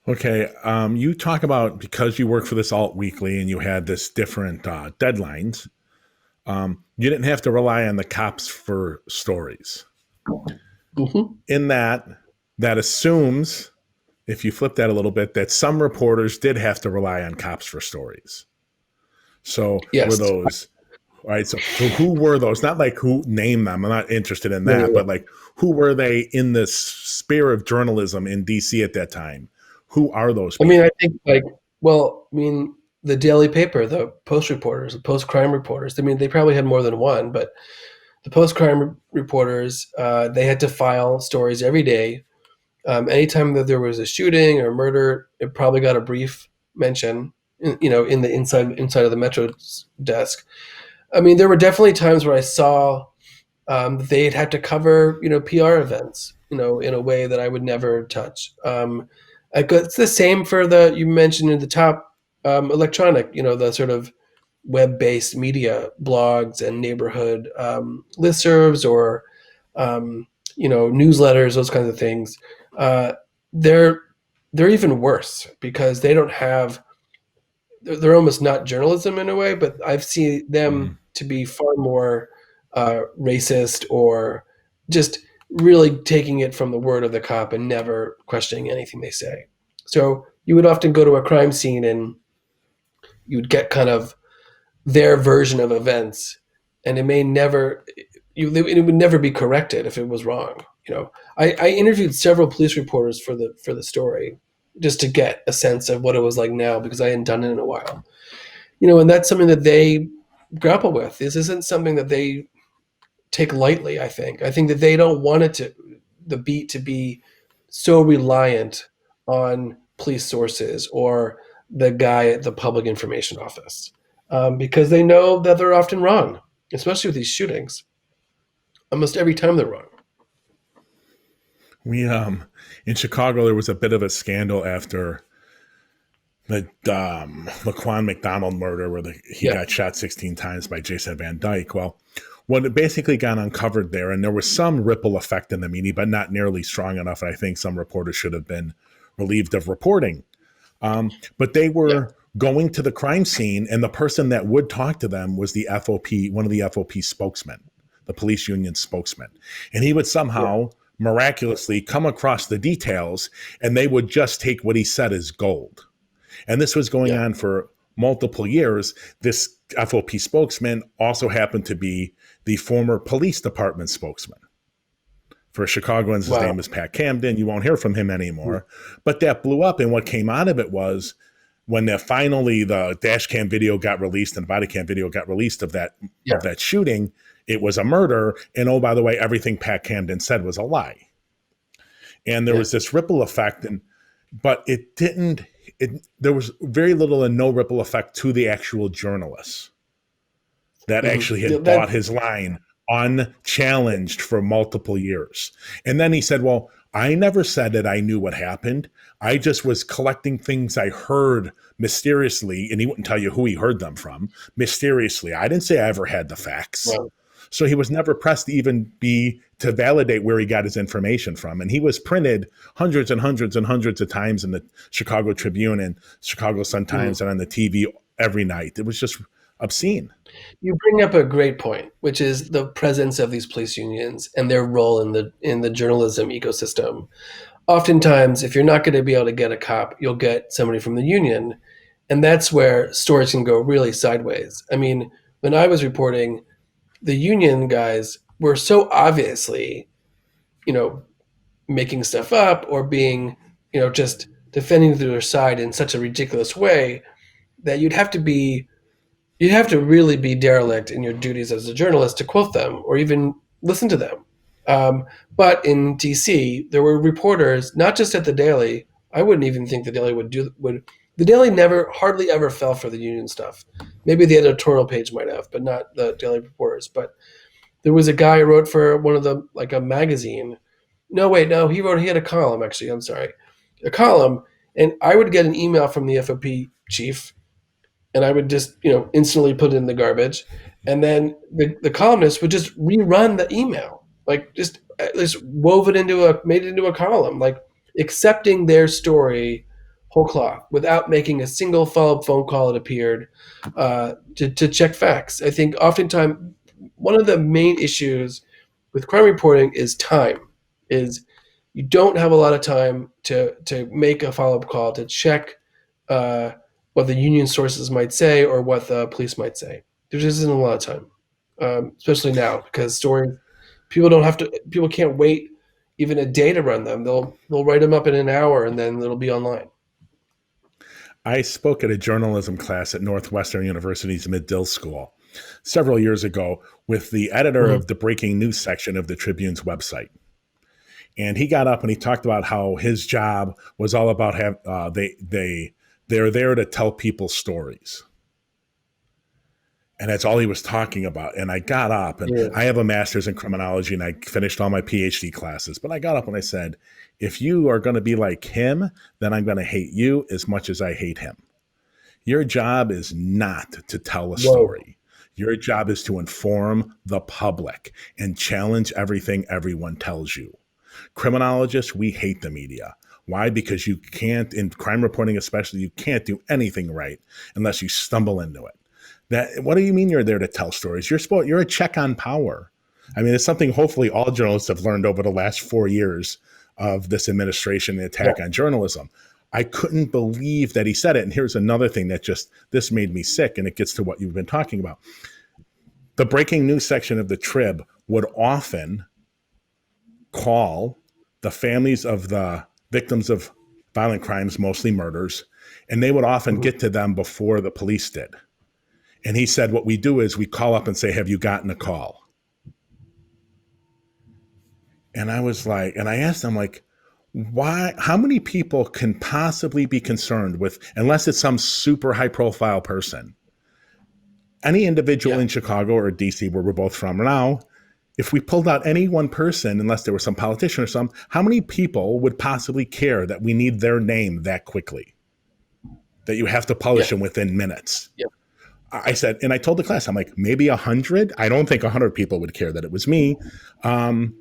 Okay, you talk about because you work for this alt weekly and you had this different deadlines. You didn't have to rely on the cops for stories. Hmm. In that, that assumes, if you flip that a little bit, that some reporters did have to rely on cops for stories. So were Yes. those right? So who were those? Not like who named them. I'm not interested in Yeah, that, yeah, but like who were they in the sphere of journalism in DC at that time? Who are those I mean, I people? think like, well, I mean, the daily paper, the post reporters, the post crime reporters. I mean, they probably had more than one, but the post crime reporters, they had to file stories every day. Anytime that there was a shooting or murder, it probably got a brief mention, in the inside of the Metro's desk. I mean, there were definitely times where I saw they'd had to cover, PR events, in a way that I would never touch. It's the same for the you mentioned in the top electronic, the sort of web-based media blogs and neighborhood listservs or newsletters, those kinds of things. Uh, they're they're even worse because they don't have. They're almost not journalism in a way, but I've seen them Mhm. to be far more racist or just really taking it from the word of the cop and never questioning anything they say. So you would often go to a crime scene and you would get kind of their version of events, and it would never be corrected if it was wrong. I interviewed several police reporters for the story just to get a sense of what it was like now because I hadn't done it in a while. And that's something that they grapple with. This isn't something that they take lightly. I think that they don't want the beat to be so reliant on police sources or the guy at the public information office, because they know that they're often wrong, especially with these shootings. Almost every time they're wrong. We in Chicago there was a bit of a scandal after the Laquan McDonald murder where he Yeah, got shot 16 times by Jason Van Dyke. Well, what it basically got uncovered there, and there was some ripple effect in the media, but not nearly strong enough. I think some reporters should have been relieved of reporting. But they yeah, were going to the crime scene, and the person that would talk to them was the FOP, one of the FOP spokesmen, the police union spokesman. And he would yeah, somehow miraculously come across the details, and they would just take what he said as gold. And this was going yeah. on for multiple years. This FOP spokesman also happened to be the former police department spokesman. For Chicagoans, his Wow. name is Pat Camden. You won't hear from him anymore. But that blew up. And what came out of it was when finally the dash cam video got released and the body cam video got released Yeah, of that shooting, it was a murder. And oh, by the way, everything Pat Camden said was a lie. And there yeah. was this ripple effect, but it didn't. There was very little and no ripple effect to the actual journalists that actually Yeah, had bought his line unchallenged for multiple years. And then he said, well, I never said that I knew what happened. I just was collecting things I heard mysteriously, and he wouldn't tell you who he heard them from mysteriously. I didn't say I ever had the facts. wow. So he was never pressed to even be to validate where he got his information from. And he was printed hundreds and hundreds and hundreds of times in the Chicago Tribune and Chicago Sun Mhm. Times and on the TV every night. It was just obscene. You bring up a great point, which is the presence of these police unions and their role in the journalism ecosystem. Oftentimes, if you're not going to be able to get a cop, you'll get somebody from the union, and that's where stories can go really sideways. I mean, when I was reporting, the union guys were so obviously, you know, making stuff up or being, just defending their side in such a ridiculous way that you'd have to really be derelict in your duties as a journalist to quote them or even listen to them. But in DC, there were reporters, not just at the Daily. I wouldn't even think the Daily would. The Daily never, hardly ever fell for the union stuff. Maybe the editorial page might have, but not the Daily reporters. But there was a guy who wrote for one of the like a magazine. No, wait, no, he had a column actually. I'm sorry, a column, and I would get an email from the FOP chief and I would just instantly put it in the garbage, and then the columnist would just rerun the email, like just wove it into a made it into a column, like accepting their story whole cloth, without making a single follow-up phone call, it appeared, to check facts. I think oftentimes one of the main issues with crime reporting is time. Is you don't have a lot of time to make a follow-up call to check uh, what the union sources might say or what the police might say. There just isn't a lot of time, especially now, because stories, people can't wait even a day to run them. They'll write them up in an hour and then it'll be online. I spoke at a journalism class at Northwestern University's Medill School several years ago with the editor Mhm. of the breaking news section of the Tribune's website. And he got up and he talked about how his job was all about they're there to tell people stories. And that's all he was talking about. And I got up, and Yeah, I have a master's in criminology and I finished all my PhD classes. But I got up and I said, if you are going to be like him, then I'm going to hate you as much as I hate him. Your job is not to tell a whoa, story. Your job is to inform the public and challenge everything everyone tells you. Criminologists, we hate the media. Why? Because you can't, in crime reporting especially, you can't do anything right unless you stumble into it. That, what do you mean you're there to tell stories? You're a check on power. I mean, it's something hopefully all journalists have learned over the last 4 years of this administration and yeah, attack on journalism. I couldn't believe that he said it. And here's another thing that just this made me sick, and it gets to what you've been talking about. The breaking news section of the Trib would often call the families of the victims of violent crimes, mostly murders, and they would often mhm, get to them before the police did. And he said, what we do is we call up and say, have you gotten a call? And I was like, and I asked him, like, why, how many people can possibly be concerned with, unless it's some super high profile person, any individual yeah, in Chicago or DC, where we're both from now, if we pulled out any one person, unless there was some politician or some, how many people would possibly care that we need their name that quickly? That you have to yeah, publish them within minutes. yeah. I said, and I told the class, I'm like, maybe 100. I don't think 100 people would care that it was me. Um,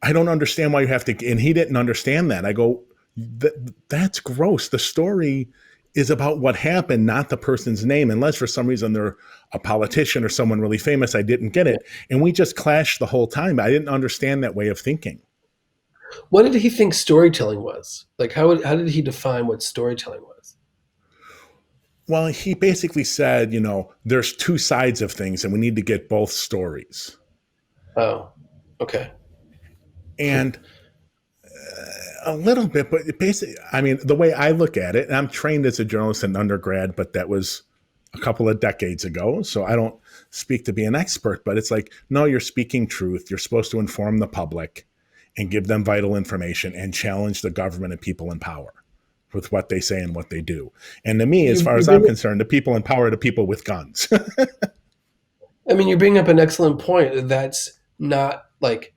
I don't understand why you have to. And he didn't understand that. I go, that's gross. The story is about what happened, not the person's name, unless for some reason they're a politician or someone really famous. I didn't get Yeah. it. And we just clashed the whole time. I didn't understand that way of thinking. What did he think storytelling was? Like, how did he define what storytelling was? Well, he basically said, there's two sides of things and we need to get both stories. Oh, okay. And a little bit, but basically, I mean, the way I look at it, and I'm trained as a journalist in undergrad, but that was a couple of decades ago. So I don't speak to be an expert, but it's like, no, you're speaking truth. You're supposed to inform the public and give them vital information and challenge the government and people in power with what they say and what they do. And to me, as You far you as I'm bring concerned, the people in power are the people with guns. I mean, you bring up an excellent point. That's not like,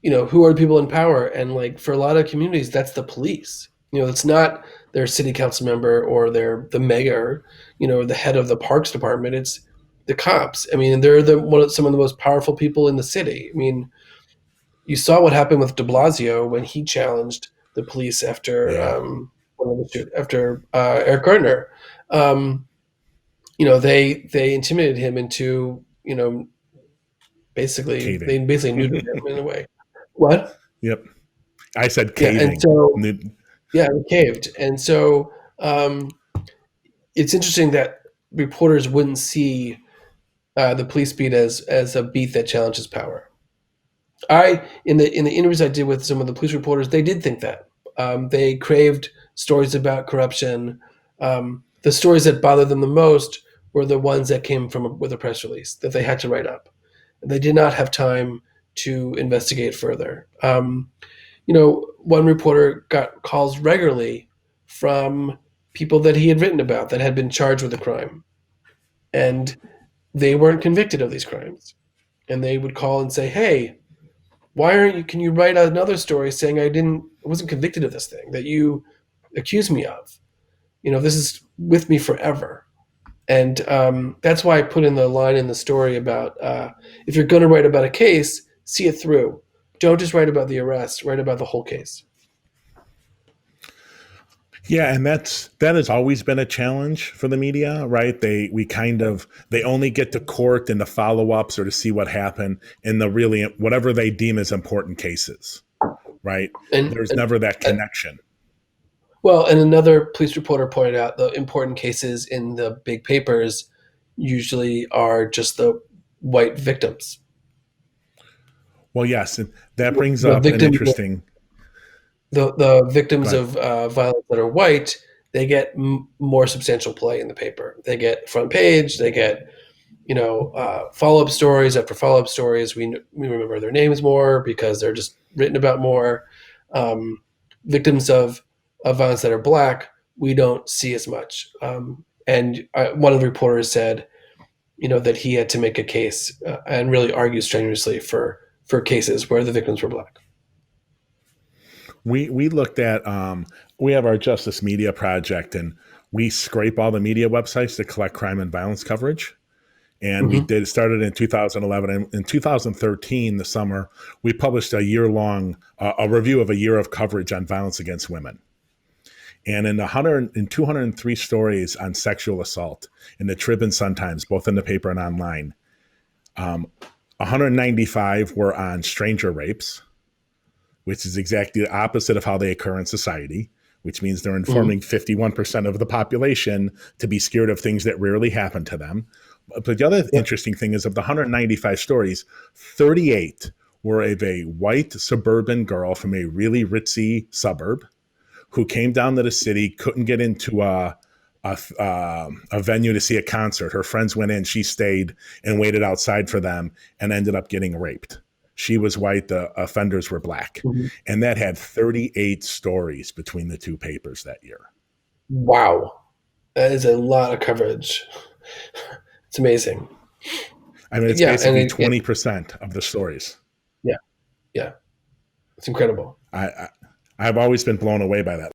who are the people in power? And like for a lot of communities, that's the police. It's not their city council member or the mayor, or the head of the parks department. It's the cops. I mean, they're some of the most powerful people in the city. I mean, you saw what happened with De Blasio when he challenged the police after Yeah, Eric Gardner. Um, they intimidated him into caving. they basically neutered him in a way. What? Yep. I said Yeah, and caving. so yeah, it caved, and so um, it's interesting that reporters wouldn't see the police beat as a beat that challenges power. I in the interviews I did with some of the police reporters, they did think that they craved stories about corruption. The stories that bothered them the most were the ones that came from with a press release that they had to write up. They did not have time to investigate further. One reporter got calls regularly from people that he had written about that had been charged with a crime, and they weren't convicted of these crimes. And they would call and say, "Hey, why aren't you? Can you write another story saying I wasn't convicted of this thing that you accused me of? This is with me forever." And that's why I put in the line in the story about if you're going to write about a case, see it through. Don't just write about the arrest. Write about the whole case. Yeah, and that has always been a challenge for the media, right? They only get to court and the follow-ups or to see what happened in the really whatever they deem as important cases, right? There's And never that uh, connection. well, and another police reporter pointed out the important cases in the big papers usually are just the white victims. Well, yes, and that brings The up an victims interesting. the victims But of violence that are white, they get more substantial play in the paper. They get front page. They get follow up stories after follow up stories. We remember their names more because they're just written about more. Um, Victims of violence that are black, we don't see as much. And one of the reporters said, that he had to make a case and really argue strenuously for cases where the victims were black. we looked at we have our Justice Media project, and we scrape all the media websites to collect crime and violence coverage. And we Mm-hmm. did started in 2011. And in 2013, the summer, we published a year long a review of a year of coverage on violence against women. And in 203 stories on sexual assault in the Trib and Sun Times, both in the paper and online, 195 were on stranger rapes, which is exactly the opposite of how they occur in society, which means they're Mm-hmm. informing 51% of the population to be scared of things that rarely happen to them. But the other Yep. interesting thing is of the 195 stories, 38 were of a white suburban girl from a really ritzy suburb who came down to the city, couldn't get into a venue to see a concert. Her friends went in, she stayed and waited outside for them and ended up getting raped. She was white, the offenders were black. Mm-hmm. And that had 38 stories between the two papers that year. Wow, that is a lot of coverage. It's amazing. I mean, it's Yeah, and basically 20% of the stories. yeah, yeah, it's incredible. I, I, I've always been blown away by that.